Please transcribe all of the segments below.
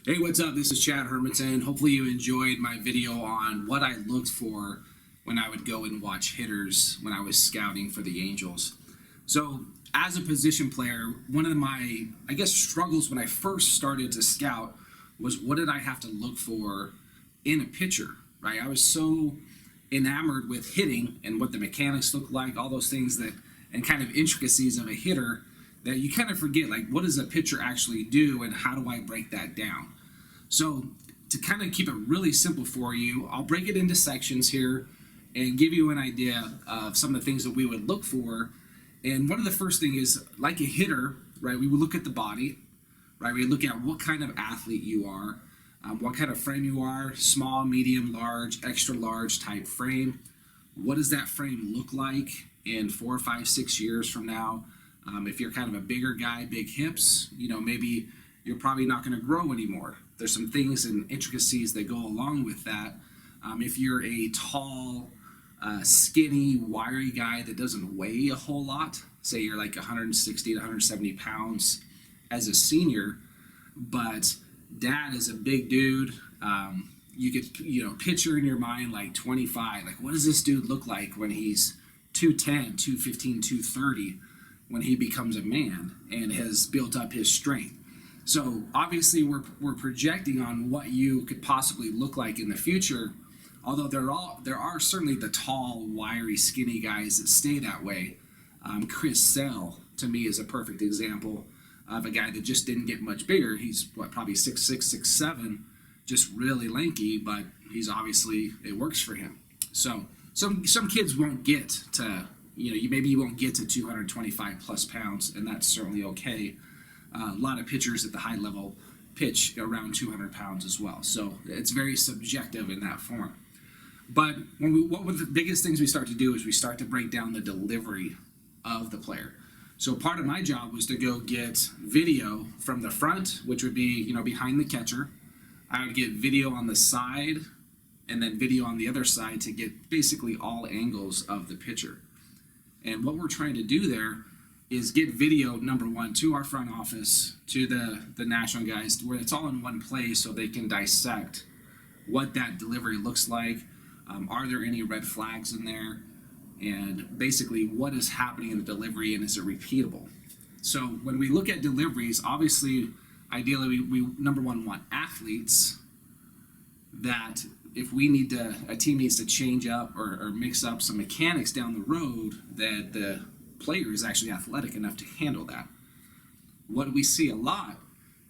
Hey, what's up? This is Chad Hermansen. Hopefully you enjoyed my video on what I looked for when I would go and watch hitters when I was scouting for the Angels. So as a position player, one of my, struggles when I first started to scout was what did I have to look for in a pitcher, right? I was so enamored with hitting and what the mechanics look like, all those things that, and kind of intricacies of a hitter, that you kind of forget, like, what does a pitcher actually do and how do I break that down? So to kind of keep it really simple for you, I'll break it into sections here and give you an idea of some of the things that we would look for. And one of the first thing is, like a hitter, right, we would look at the body, right? We look at what kind of athlete you are, what kind of frame you are, small, medium, large, extra large type frame. What does that frame look like in 4, 5, 6 years from now? If you're kind of a bigger guy, big hips, maybe you're probably not going to grow anymore. There's some things and intricacies that go along with that. If you're a tall, skinny, wiry guy that doesn't weigh a whole lot, say you're like 160 to 170 pounds as a senior, but dad is a big dude, you could, picture in your mind like 25, like what does this dude look like when he's 210, 215, 230, when he becomes a man and has built up his strength. So obviously we're projecting on what you could possibly look like in the future, although there are certainly the tall, wiry, skinny guys that stay that way. Chris Sale, to me, is a perfect example of a guy that just didn't get much bigger. He's probably 6'6", 6'7", just really lanky, but he's obviously, it works for him. So some kids won't get to, maybe you won't get to 225 plus pounds, and that's certainly okay. A lot of pitchers at the high level pitch around 200 pounds as well. So it's very subjective in that form. But one of the biggest things we start to do is we start to break down the delivery of the player. So part of my job was to go get video from the front, which would be, behind the catcher. I would get video on the side and then video on the other side to get basically all angles of the pitcher. And what we're trying to do there is get video, number one, to our front office, to the national guys, where it's all in one place so they can dissect what that delivery looks like. Are there any red flags in there? And basically, what is happening in the delivery, and is it repeatable? So when we look at deliveries, obviously, ideally, we number one, want athletes that if a team needs to change up or mix up some mechanics down the road, that the player is actually athletic enough to handle that. What we see a lot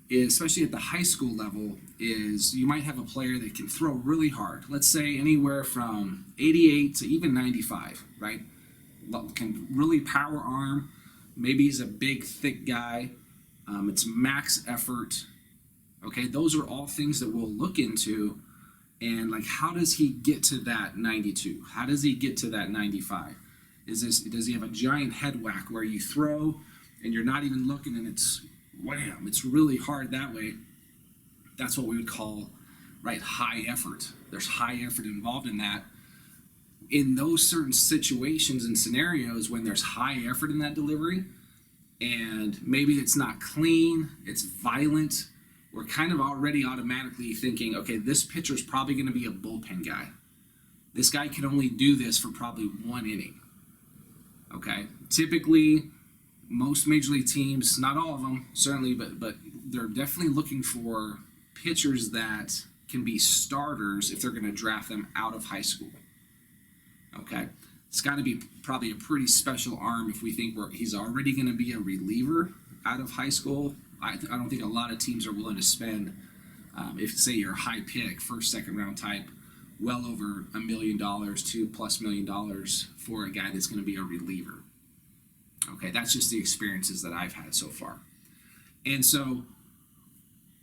is, especially at the high school level, is you might have a player that can throw really hard. Let's say anywhere from 88 to even 95, right? Can really power arm. Maybe he's a big, thick guy. It's max effort. Okay, those are all things that we'll look into. And like, how does he get to that 92? How does he get to that 95? Does he have a giant head whack where you throw and you're not even looking and it's wham, it's really hard that way? That's what we would call, right, high effort. There's high effort involved in that. In those certain situations and scenarios when there's high effort in that delivery and maybe it's not clean, it's violent, we're kind of already automatically thinking, okay, this pitcher's probably going to be a bullpen guy. This guy can only do this for probably one inning. Okay, typically most major league teams, not all of them certainly, but they're definitely looking for pitchers that can be starters if they're going to draft them out of high school. Okay, it's got to be probably a pretty special arm if we think he's already going to be a reliever out of high school. I don't think a lot of teams are willing to spend, if say you're a high pick, first, second round type, well over $1 million, $2+ million for a guy that's going to be a reliever. Okay, that's just the experiences that I've had so far. And so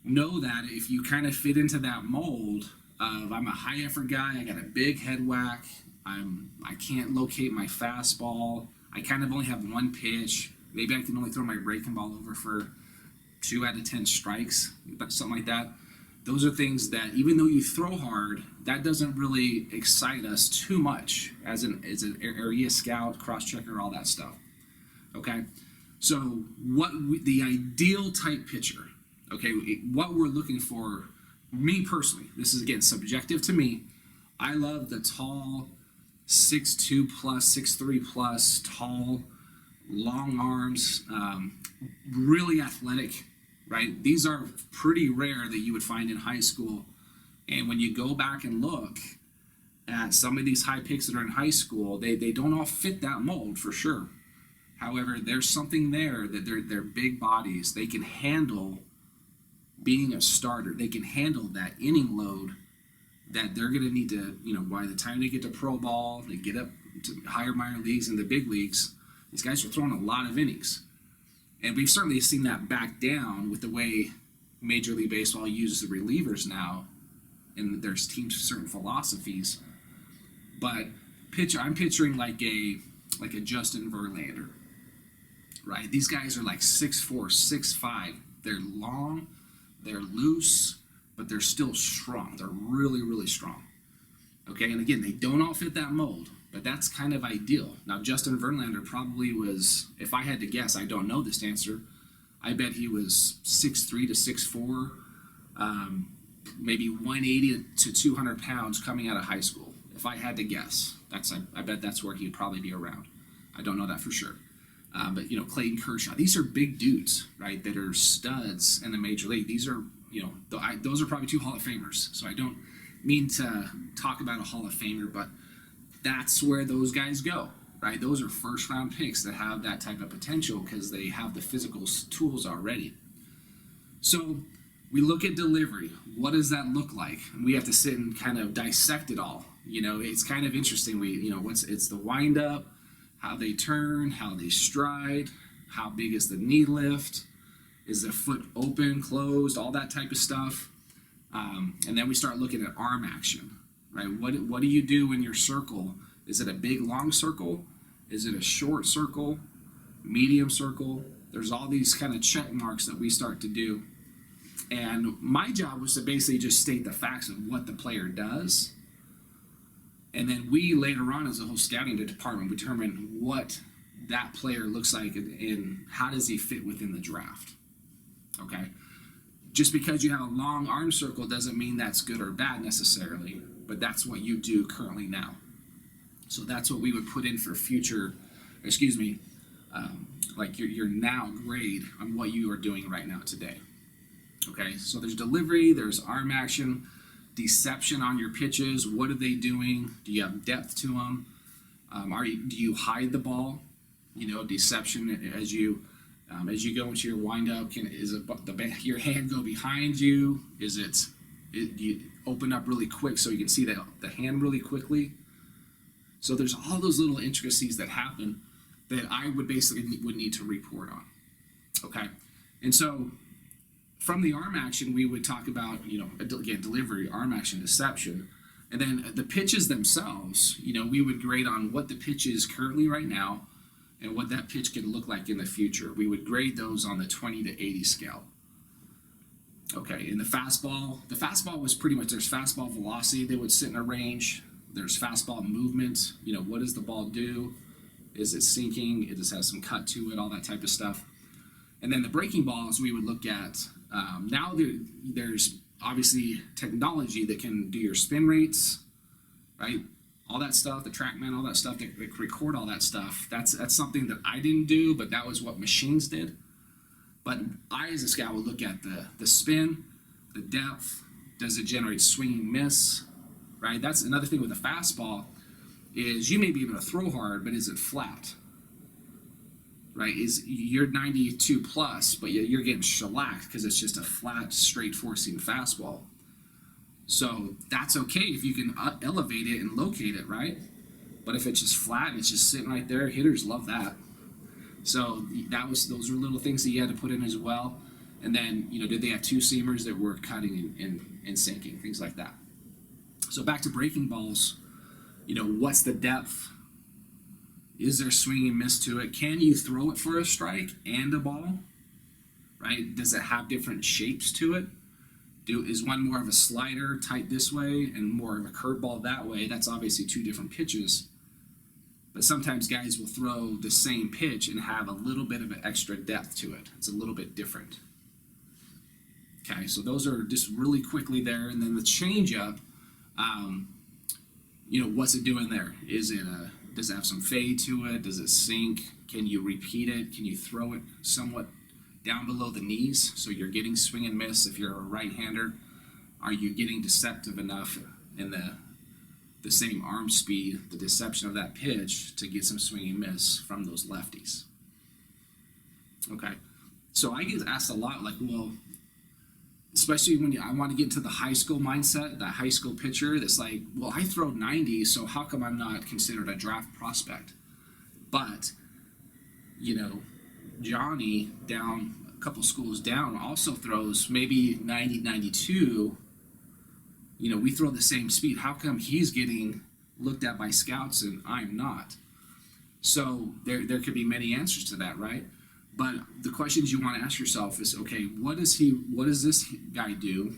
know that if you kind of fit into that mold of I'm a high effort guy, I got a big head whack, I can't locate my fastball, I kind of only have one pitch, maybe I can only throw my breaking ball over for 2 out of 10 strikes, something like that. Those are things that, even though you throw hard, that doesn't really excite us too much as an area scout, cross-checker, all that stuff. Okay? So the ideal type pitcher, Okay, what we're looking for, me personally, this is again subjective to me. I love the tall, 6'2 plus, 6'3 plus, tall, long arms, really athletic, right? These are pretty rare that you would find in high school. And when you go back and look at some of these high picks that are in high school, they don't all fit that mold for sure. However, there's something there that they're big bodies. They can handle being a starter. They can handle that inning load that they're going to need to, by the time they get to pro ball, they get up to higher minor leagues and the big leagues, these guys are throwing a lot of innings. And we've certainly seen that back down with the way Major League Baseball uses the relievers now, and there's teams with certain philosophies. But I'm picturing like a Justin Verlander, right? These guys are like 6'4", 6'5". They're long, they're loose, but they're still strong. They're really, really strong. Okay, and again, they don't all fit that mold, but that's kind of ideal. Now, Justin Verlander probably was, if I had to guess, I don't know this answer, I bet he was 6'3 to 6'4", maybe 180 to 200 pounds coming out of high school. If I had to guess, I bet that's where he'd probably be around. I don't know that for sure. But Clayton Kershaw, these are big dudes, right, that are studs in the major league. These are, those are probably 2 Hall of Famers. So I don't mean to talk about a Hall of Famer, but that's where those guys go, right? Those are first-round picks that have that type of potential because they have the physical tools already. So we look at delivery. What does that look like? And we have to sit and kind of dissect it all. It's kind of interesting. It's the wind-up, how they turn, how they stride, how big is the knee lift, is the foot open, closed, all that type of stuff. And then we start looking at arm action, right? What do you do in your circle? Is it a big, long circle? Is it a short circle, medium circle? There's all these kind of check marks that we start to do. And my job was to basically just state the facts of what the player does. And then we later on as a whole scouting department determine what that player looks like and how does he fit within the draft. Okay? Just because you have a long arm circle doesn't mean that's good or bad necessarily, but that's what you do currently now. So that's what we would put in for future, like your now grade on what you are doing right now today. Okay, so there's delivery, there's arm action, deception on your pitches. What are they doing? Do you have depth to them? Do you hide the ball? Deception as you go into your windup. Your hand go behind you? Do you open up really quick so you can see the hand really quickly? So there's all those little intricacies that happen that I would need to report on. Okay, and so from the arm action, we would talk about, again, delivery, arm action, deception. And then the pitches themselves, we would grade on what the pitch is currently right now and what that pitch could look like in the future. We would grade those on the 20 to 80 scale. Okay, and the fastball was pretty much, there's fastball velocity that would sit in a range. There's fastball movement. What does the ball do? Is it sinking? It just has some cut to it, all that type of stuff. And then the breaking balls, we would look at, now there's obviously technology that can do your spin rates, right? All that stuff, the TrackMan, all that stuff, that record all that stuff. That's something that I didn't do, but that was what machines did. But I, as a scout, would look at the spin, the depth. Does it generate swing and miss, right? That's another thing with a fastball is you may be able to throw hard, but is it flat? Right, you're 92 plus, but you're getting shellacked because it's just a flat, straight four-seam fastball. So that's okay if you can elevate it and locate it, right? But if it's just flat and it's just sitting right there, hitters love that. So those were little things that you had to put in as well. And then, did they have two-seamers that were cutting and sinking, things like that. So back to breaking balls, what's the depth? Is there swing and miss to it? Can you throw it for a strike and a ball? Right? Does it have different shapes to it? Is one more of a slider tight this way and more of a curveball that way? That's obviously 2 different pitches. But sometimes guys will throw the same pitch and have a little bit of an extra depth to it. It's a little bit different. Okay, so those are just really quickly there. And then the changeup, what's it doing there? Does it have some fade to it? Does it sink? Can you repeat it? Can you throw it somewhat down below the knees so you're getting swing and miss if you're a right-hander? Are you getting deceptive enough in the same arm speed, the deception of that pitch, to get some swing and miss from those lefties? Okay, so I get asked a lot, like, well, especially when I want to get into the high school mindset, that high school pitcher that's like, well, I throw 90, so how come I'm not considered a draft prospect? But, Johnny down a couple schools down also throws maybe 90, 92. We throw the same speed. How come he's getting looked at by scouts and I'm not? So there could be many answers to that, right? But the questions you want to ask yourself is, okay, what does this guy do?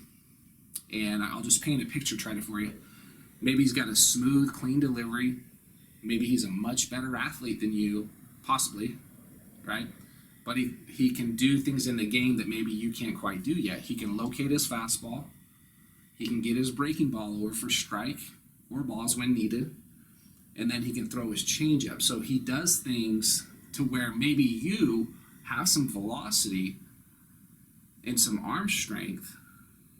And I'll just paint a picture, try it for you. Maybe he's got a smooth, clean delivery. Maybe he's a much better athlete than you, possibly, right? But he can do things in the game that maybe you can't quite do yet. He can locate his fastball. He can get his breaking ball over for strike or balls when needed. And then he can throw his changeup. So he does things to where maybe you have some velocity and some arm strength,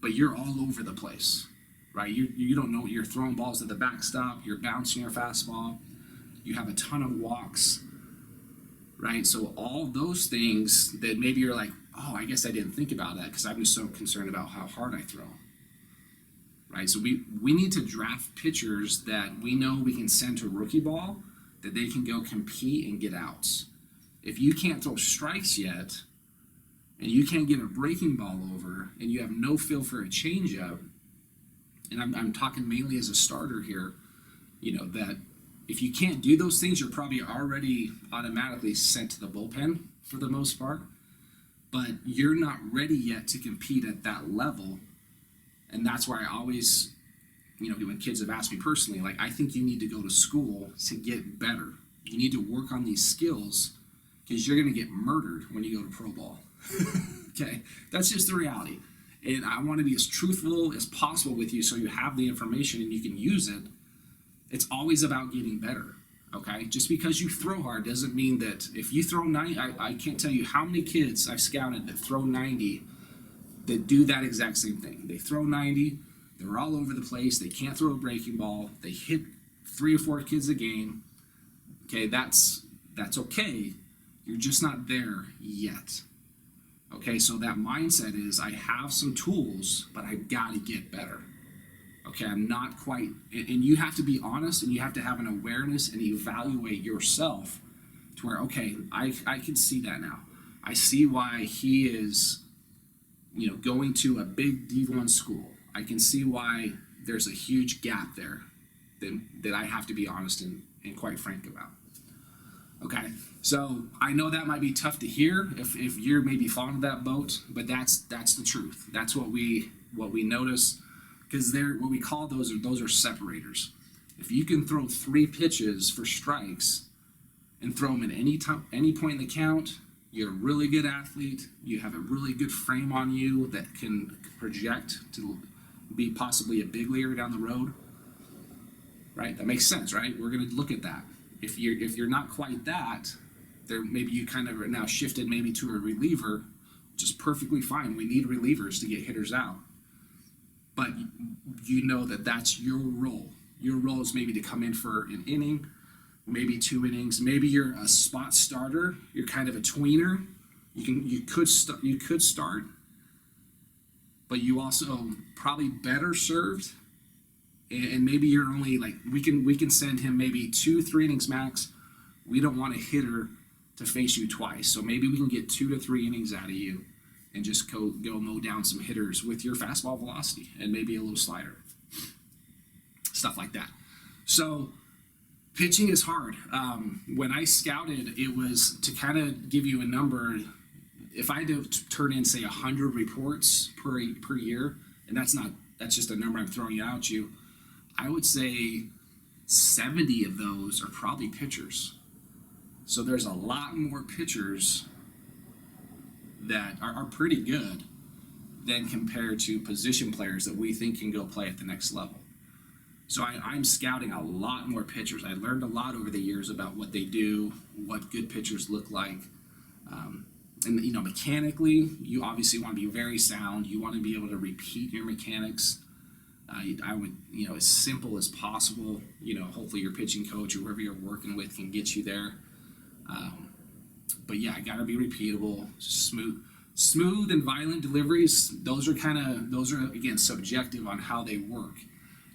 but you're all over the place, right? You don't know, you're throwing balls at the backstop, you're bouncing your fastball, you have a ton of walks, right? So all those things that maybe you're like, oh, I guess I didn't think about that because I'm just so concerned about how hard I throw, right? So we need to draft pitchers that we know we can send to rookie ball, that they can go compete and get outs. If you can't throw strikes yet, and you can't get a breaking ball over, and you have no feel for a changeup, and I'm talking mainly as a starter here, that if you can't do those things, you're probably already automatically sent to the bullpen for the most part, but you're not ready yet to compete at that level. And that's why I always, when kids have asked me personally, like, I think you need to go to school to get better. You need to work on these skills because you're going to get murdered when you go to pro ball. Okay, that's just the reality. And I want to be as truthful as possible with you so you have the information and you can use it. It's always about getting better, okay? Just because you throw hard doesn't mean that if you throw 90, I can't tell you how many kids I've scouted that throw 90 that do that exact same thing. They throw 90, they're all over the place, they can't throw a breaking ball, they hit 3 or 4 kids a game. Okay, that's okay. You're just not there yet. Okay, so that mindset is, I have some tools, but I've got to get better. Okay, I'm not quite, and you have to be honest and you have to have an awareness and evaluate yourself to where, okay, I can see that now. I see why he is, going to a big D1 school. I can see why there's a huge gap there that I have to be honest and quite frank about. Okay, so I know that might be tough to hear if you're maybe falling in that boat, but that's the truth. That's what we notice, because what we call those are separators. If you can throw 3 pitches for strikes and throw them at any point in the count, you're a really good athlete. You have a really good frame on you that can project to be possibly a big leaguer down the road. Right? That makes sense, right? We're going to look at that. If you're not quite that, there maybe you kind of are now shifted maybe to a reliever, which is perfectly fine. We need relievers to get hitters out. But that's your role. Your role is maybe to come in for an inning, maybe 2 innings. Maybe you're a spot starter. You're kind of a tweener. You could start, but you also probably better served. And maybe you're only like, we can send him maybe 2-3 innings max. We don't want a hitter to face you twice. So maybe we can get 2 to 3 innings out of you and just go mow down some hitters with your fastball velocity and maybe a little slider. Stuff like that. So pitching is hard. When I scouted, it was to kind of give you a number. If I had to turn in, say, 100 reports per year, and that's just a number I'm throwing out at you, I would say 70 of those are probably pitchers. So there's a lot more pitchers that are pretty good than compared to position players that we think can go play at the next level. So I'm scouting a lot more pitchers. I learned a lot over the years about what they do, what good pitchers look like. And you know, mechanically, you obviously want to be very sound. You want to be able to repeat your mechanics. I would, you know, as simple as possible. You know, hopefully your pitching coach or whoever you're working with can get you there. But yeah, I got to be repeatable, smooth and violent deliveries. Those are again subjective on how they work.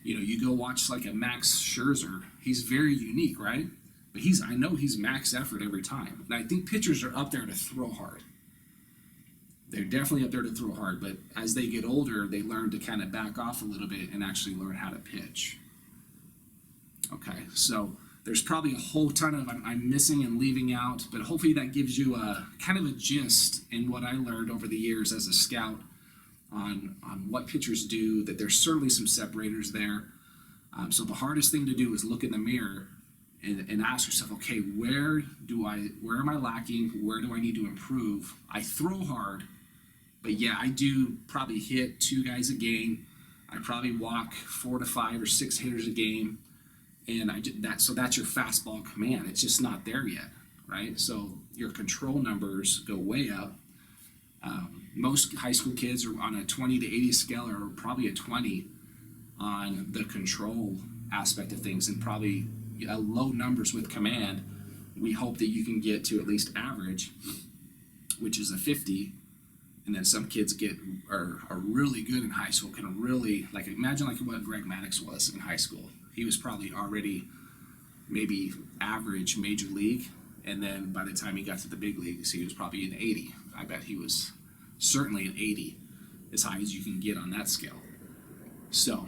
You know, you go watch like a Max Scherzer. He's very unique, right? But I know he's max effort every time. And I think pitchers are up there to throw hard. They're definitely up there to throw hard, but as they get older, they learn to kind of back off a little bit and actually learn how to pitch. Okay, so there's probably a whole ton of I'm missing and leaving out, but hopefully that gives you a kind of a gist in what I learned over the years as a scout on what pitchers do, that there's certainly some separators there. So the hardest thing to do is look in the mirror and ask yourself, okay, where am I lacking? Where do I need to improve? I throw hard, but yeah, I do probably hit 2 guys a game. I probably walk 4 to 5 or 6 hitters a game, and so that's your fastball command. It's just not there yet, right? So your control numbers go way up. Most high school kids are on a 20 to 80 scale, or probably a 20 on the control aspect of things, and probably low numbers with command. We hope that you can get to at least average, which is a 50. And then some kids are really good in high school, can really, like, imagine like what Greg Maddox was in high school. He was probably already maybe average major league, and then by the time he got to the big leagues, he was probably an 80. I bet he was certainly an 80, as high as you can get on that scale. So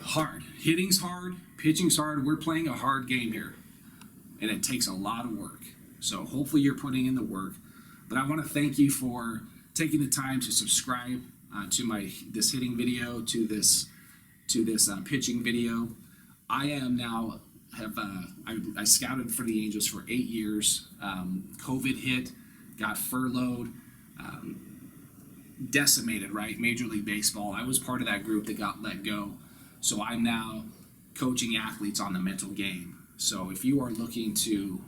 hard, hitting's hard, pitching's hard. We're playing a hard game here, and it takes a lot of work. So hopefully you're putting in the work. But I want to thank you for taking the time to subscribe to this hitting video, to this pitching video. I am now I scouted for the Angels for 8 years. COVID hit, got furloughed, decimated, right? Major League Baseball. I was part of that group that got let go. So I'm now coaching athletes on the mental game. So if you are looking to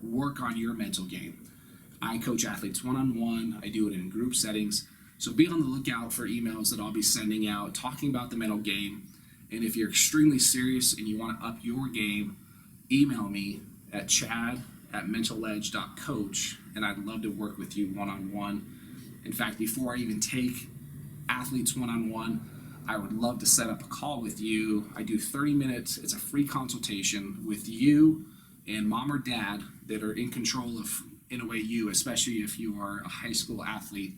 work on your mental game, I coach athletes one-on-one. I do it in group settings. So be on the lookout for emails that I'll be sending out talking about the mental game. And if you're extremely serious and you want to up your game, email me at chad@mentaledge.coach, and I'd love to work with you one-on-one. In fact, before I even take athletes one-on-one, I would love to set up a call with you. I do 30 minutes. It's a free consultation with you and mom or dad that are in control of, in a way, you, especially if you are a high school athlete.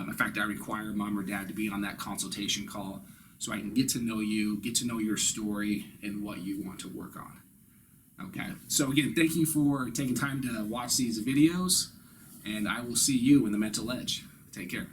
In fact, I require mom or dad to be on that consultation call so I can get to know you, get to know your story and what you want to work on. Okay, so again, thank you for taking time to watch these videos, and I will see you in the Mental Edge. Take care.